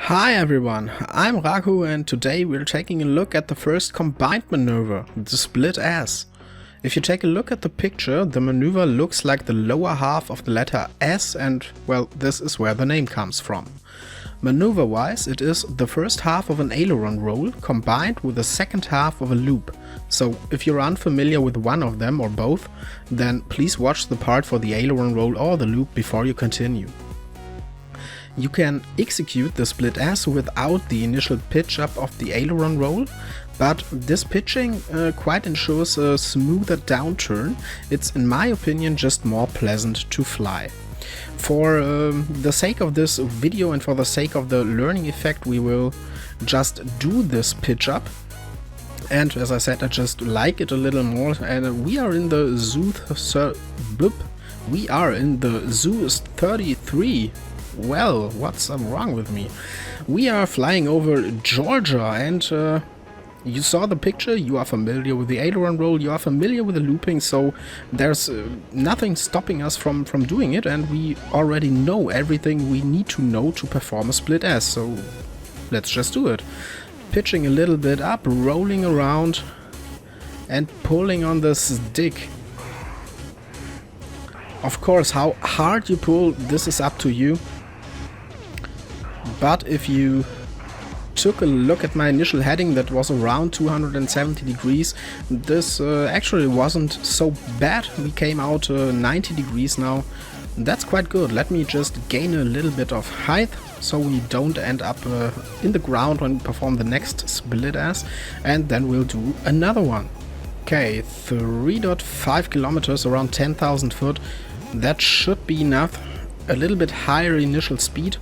Hi everyone, I'm Raku and today we're taking a look at the first combined maneuver, the split S. If you take a look at the picture, the maneuver looks like the lower half of the letter S and, well, this is where the name comes from. Maneuver-wise, it is the first half of an aileron roll combined with the second half of a loop. So if you're unfamiliar with one of them or both, then please watch the part for the aileron roll or the loop before you continue. You can execute the split S without the initial pitch up of the aileron roll, but this pitching quite ensures a smoother downturn. It's, in my opinion, just more pleasant to fly. For the sake of this video and for the sake of the learning effect, we will just do this pitch up. And as I said, I just like it a little more, and we are in the Zoo 33. Well, what's wrong with me? We are flying over Georgia and you saw the picture, you are familiar with the aileron roll, you are familiar with the looping, so there's nothing stopping us from doing it, and we already know everything we need to know to perform a split S, so let's just do it. Pitching a little bit up, rolling around and pulling on the stick. Of course, how hard you pull, this is up to you. But if you took a look at my initial heading that was around 270 degrees, this actually wasn't so bad. We came out 90 degrees now. That's quite good. Let me just gain a little bit of height so we don't end up in the ground when we perform the next split S, and then we'll do another one. Okay, 3.5 kilometers, around 10,000 foot. That should be enough. A little bit higher initial speed.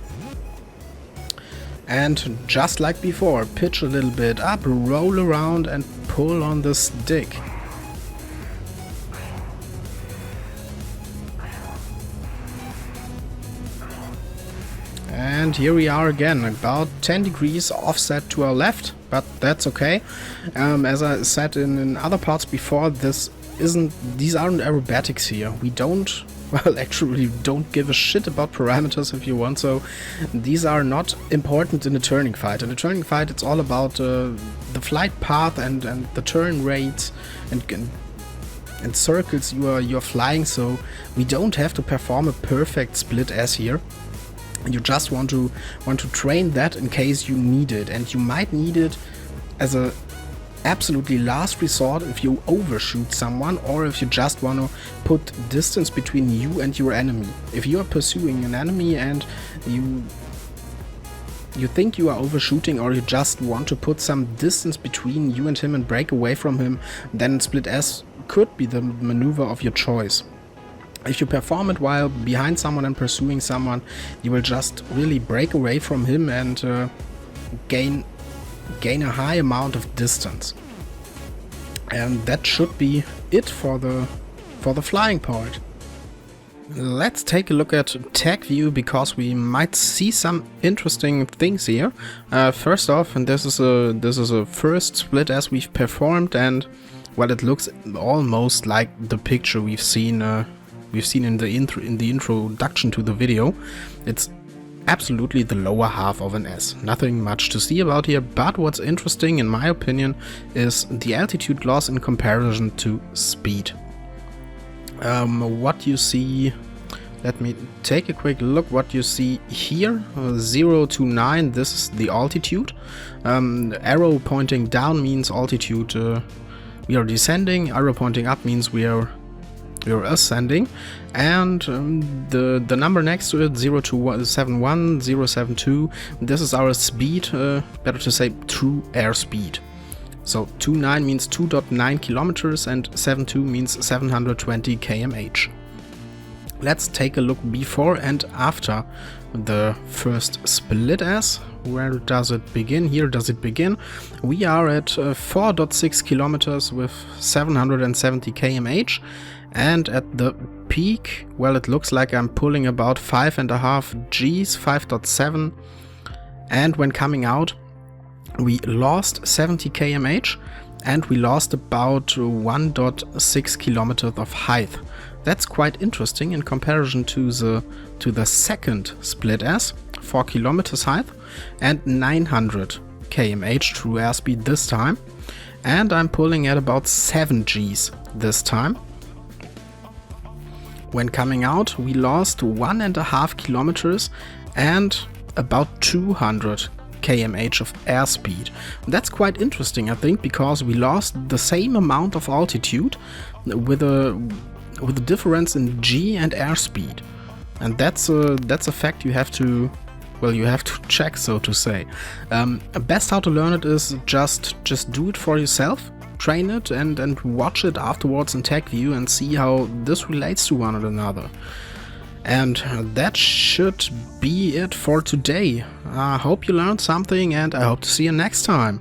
And just like before, pitch a little bit up, roll around and pull on the stick. And here we are again, about 10 degrees offset to our left, but that's okay. As I said in other parts before, these aren't aerobatics here. We don't, well, actually don't give a shit about parameters if you want, so these are not important in a turning fight. In a turning fight, it's all about the flight path and the turn rates and circles you're flying, so we don't have to perform a perfect split S here. You just want to train that in case you need it, and you might need it as a absolutely last resort if you overshoot someone, or if you just want to put distance between you and your enemy. If you are pursuing an enemy and you think you are overshooting, or you just want to put some distance between you and him and break away from him, then split S could be the maneuver of your choice. If you perform it while behind someone and pursuing someone, you will just really break away from him and gain a high amount of distance. And that should be it for the flying part. Let's take a look at tech view, because we might see some interesting things here. First off, and this is a first split as we've performed, and well, it looks almost like the picture we've seen in the introduction to the video. It's absolutely the lower half of an S. Nothing much to see about here, but what's interesting in my opinion is the altitude loss in comparison to speed. What you see, let me take a quick look. What you see here, 0 to 9, this is the altitude. Arrow pointing down means altitude we are descending, arrow pointing up means we are ascending, and the number next to it, 071, 072, this is our speed, better to say true airspeed. So 29 means 2.9 kilometers and 72 means 720 km/h. Let's take a look before and after the first split S. Where does it begin? Here does it begin. We are at 4.6 kilometers with 770 km/h. And at the peak, well, it looks like I'm pulling about 5.5 Gs, 5.7. And when coming out, we lost 70 km/h and we lost about 1.6 kilometers of height. That's quite interesting in comparison to the second split S, 4 kilometers height and 900 km/h true airspeed this time. And I'm pulling at about 7 Gs this time. When coming out, we lost 1.5 kilometers and about 200 km/h of airspeed. That's quite interesting, I think, because we lost the same amount of altitude with a difference in G and airspeed. And that's a fact you have to, well, you have to check, so to say. Best how to learn it is just do it for yourself, train it and watch it afterwards in tech view and see how this relates to one another. And that should be it for today. I hope you learned something and I hope to see you next time.